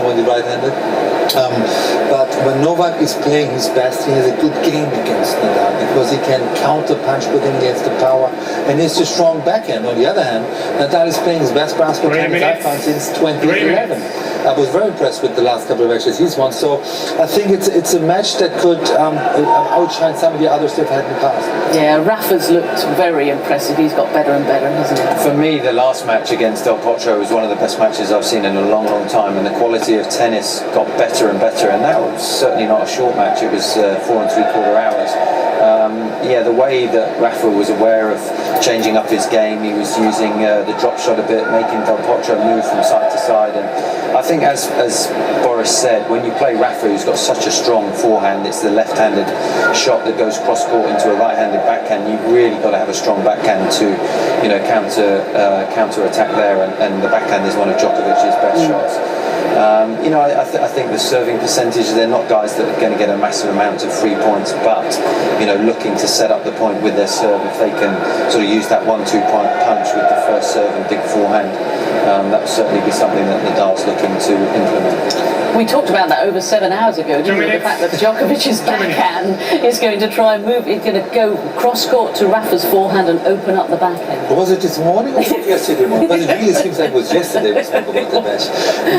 only right-handed. But when Novak is playing his best, he has a good game against Nadal because he can counter-punch with him, he has the power, and he has a strong backhand. On the other hand, Nadal is playing his best basketball since 2011. I was very impressed with the last couple of matches he's won. So I think it's a match that could outshine some of the others they've had in the past. Yeah, Rafa's looked very impressive. He's got better and better, hasn't he? For me, the last match against Del Potro was one of the best matches I've seen in a long, long time, and the quality of tennis got better and better, and that was certainly not a short match. It was 4 3/4 hours. Yeah, the way that Rafa was aware of changing up his game, he was using the drop shot a bit, making Del Potro move from side to side, and I think as Boris said, when you play Rafa, who's got such a strong forehand, it's the left-handed shot that goes cross-court into a right-handed backhand. You've really got to have a strong backhand to, you know, counter-attack there, and the backhand is one of Djokovic's best shots. You know, I think the serving percentage, they're not guys that are going to get a massive amount of free points, but, you know, looking to set up the point with their serve, if they can sort of use that 1-2 point punch with the first serve and big forehand, that would certainly be something that Nadal's looking to implement. We talked about that over 7 hours ago, didn't we? The fact that Djokovic's backhand is going to try and move, he's going to go cross-court to Rafa's forehand and open up the backhand. Was it this morning or was it yesterday morning? But it really seems like it was yesterday we spoke about the match.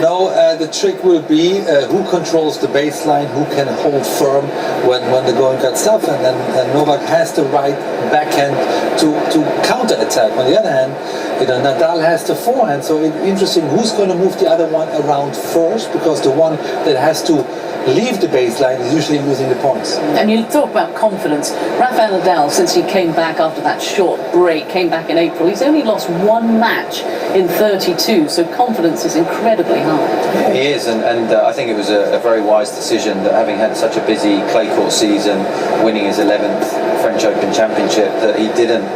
No, the trick will be who controls the baseline, who can hold firm when the going gets tough, and then Novak has the right backhand to counter-attack. On the other hand, you know, Nadal has the forehand, so it's interesting who's going to move the other one around first, because the one that has to leave the baseline is usually losing the points. And you talk about confidence. Rafael Nadal, since he came back after that short break, came back in April, he's only lost 1 match in 32, so confidence is incredibly high. Yeah, he is, and I think it was a very wise decision that, having had such a busy clay court season, winning his 11th French Open Championship, that he didn't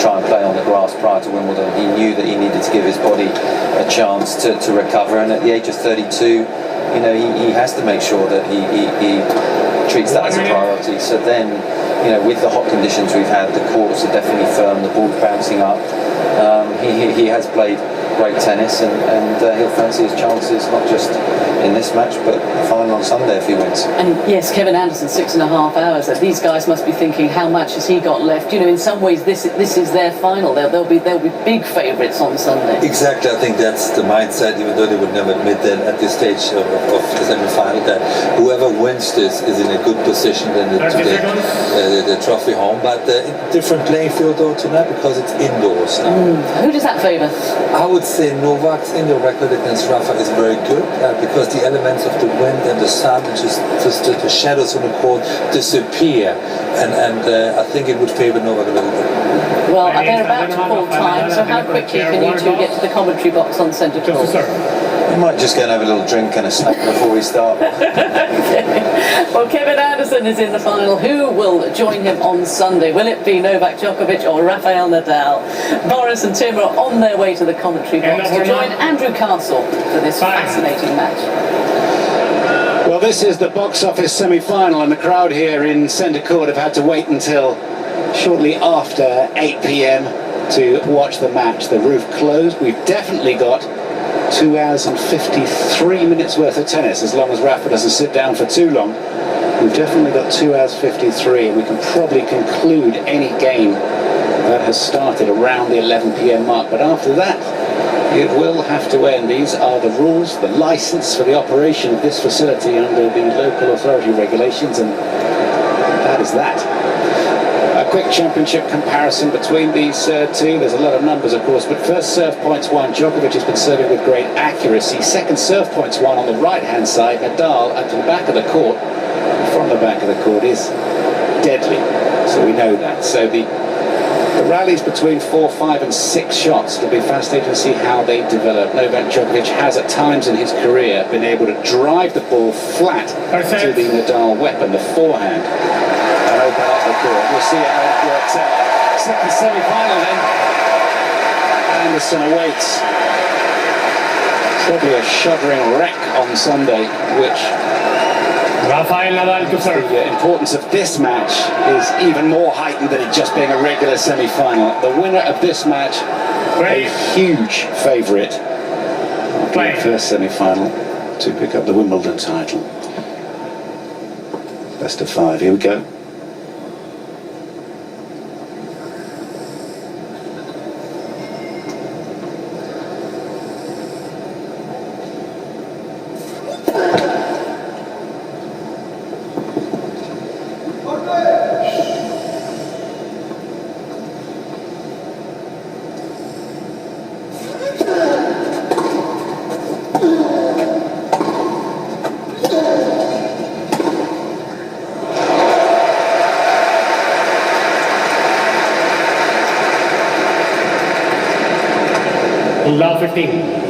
try and play on the grass prior to Wimbledon. He knew that he needed to give his body a chance to recover, and at the age of 32, you know, he has to make sure that he treats that as a priority. So then, you know, with the hot conditions we've had, the courts are definitely firm, the ball's bouncing up. He has played great tennis, and he'll fancy his chances, not just in this match, but the final on Sunday if he wins. And yes, Kevin Anderson, 6.5 hours. These guys must be thinking, how much has he got left? You know, in some ways, this is their final. They'll be big favourites on Sunday. Exactly, I think that's the mindset, even though they would never admit that at this stage of the semi-final, that whoever wins this is in a good position then the trophy home. But different playing field though tonight, because it's indoors now. Who does that favour? I would say Novak's indoor record against Rafa is very good, because the elements of the wind and the sun, and just the shadows on the court disappear, and I think it would favour Novak a little bit. Well, they're about to call time, so how quickly can you two get to the commentary box on centre court? We might just go and have a little drink and a snack before we start. Okay. Well, Kevin Anderson is in the final. Who will join him on Sunday? Will it be Novak Djokovic or Rafael Nadal? Boris and Tim are on their way to the commentary box to join Andrew Castle for this fascinating match. Well, this is the box office semi-final, and the crowd here in centre court have had to wait until shortly after 8 p.m. to watch the match. The roof closed. We've definitely got 2 hours and 53 minutes worth of tennis, as long as Rafa doesn't sit down for too long. We've definitely got 2 hours 53, and we can probably conclude any game that has started around the 11 p.m. mark. But after that, it will have to end. These are the rules, the license for the operation of this facility under the local authority regulations, and that is that. A quick championship comparison between these two. There's a lot of numbers, of course, but first serve points won. Djokovic has been serving with great accuracy. Second serve points won on the right-hand side. Nadal at the back of the court, from the back of the court, is deadly. So we know that. So the rallies between 4, 5 and 6 shots, it'll be fascinating to see how they develop. Novak Djokovic has at times in his career been able to drive the ball flat to the Nadal weapon, the forehand, and open up the court. We'll see how it works out. Second semi-final then. Anderson awaits. Probably a shuddering wreck on Sunday, which Rafael Nadal to serve. The importance of this match is even more heightened than it just being a regular semi-final. The winner of this match, a huge favourite of the first semi-final. to pick up the Wimbledon title. Best of 5, here we go. Love 15.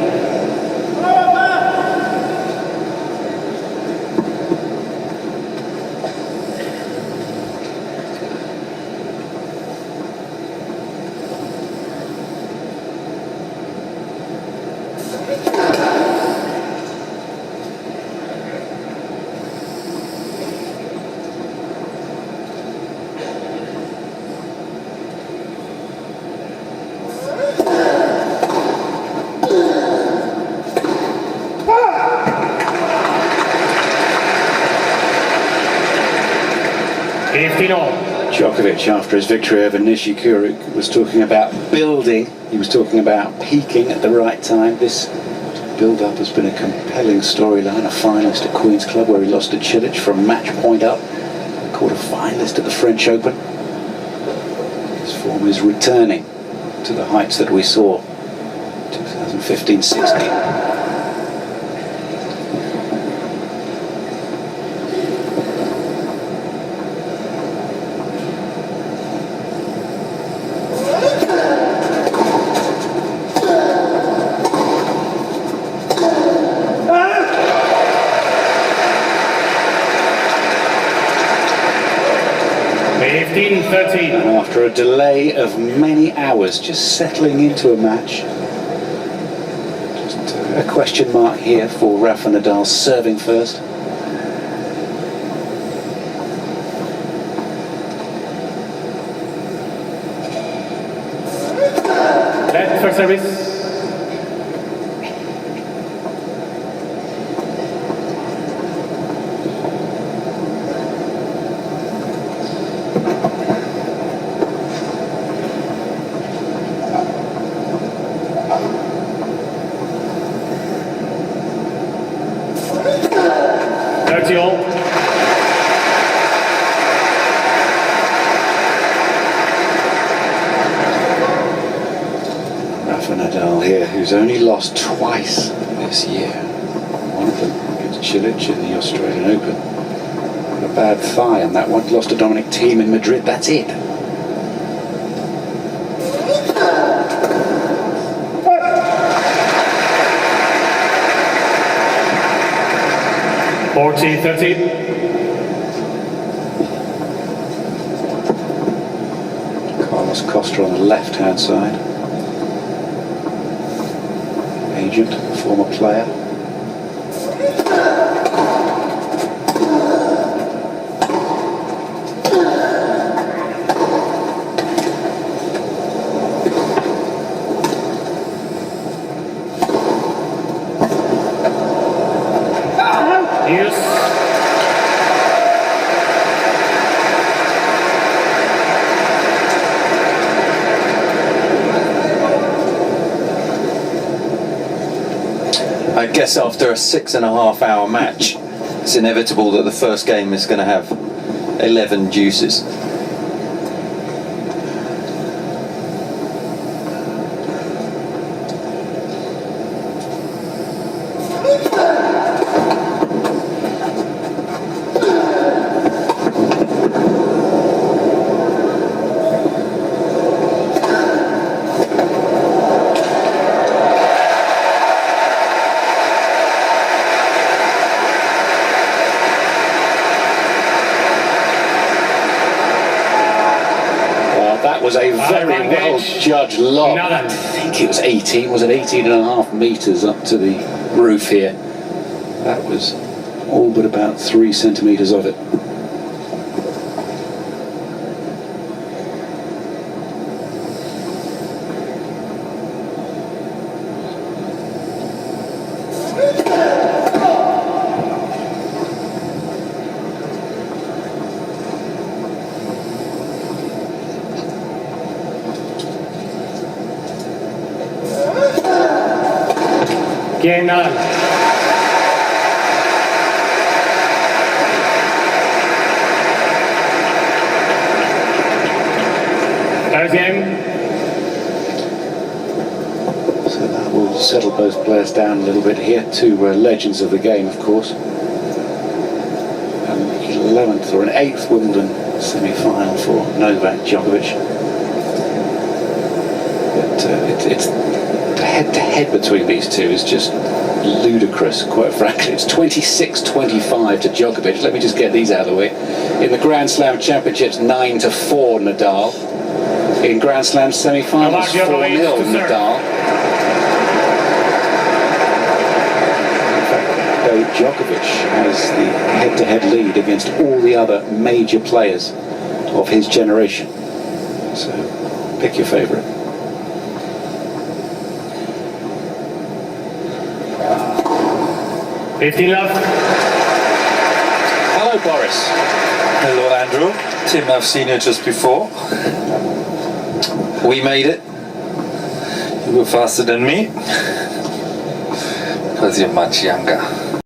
Djokovic, after his victory over Nishikori, was talking about building. He was talking about peaking at the right time. This build-up has been a compelling storyline. A finalist at Queen's Club where he lost to Cilic from match point up. A quarter-finalist at the French Open. His form is returning to the heights that we saw 2015-16. And after a delay of many hours, just settling into a match. Just a question mark here for Rafa Nadal serving first. Left for service. Rafa Nadal here, who's only lost twice this year. One of them against Cilic in the Australian Open. A bad thigh on that one. Lost to Dominic Thiem in Madrid, that's it. Carlos Costa on the left-hand side. Agent, former player. I guess after a 6.5 hour match, it's inevitable that the first game is going to have 11 juices. Was a very well judged lob. I think it was 18, was it 18.5 metres up to the roof here. That was all but about 3 centimetres of it. Final. Third game. So that will settle both players down a little bit here. Two legends of the game, of course. An 11th or an 8th Wimbledon semi-final for Novak Djokovic. But it's the head-to-head between these two is just ludicrous, quite frankly. It's 26-25 to Djokovic. Let me just get these out of the way. In the Grand Slam Championships, 9-4 Nadal. In Grand Slam semi-finals, 4-0 Nadal. In fact, though, Djokovic has the head-to-head lead against all the other major players of his generation. So, pick your favourite. Love. Hello, Boris. Hello, Andrew. Tim, I've seen you just before. We made it. You were faster than me. Because you're much younger.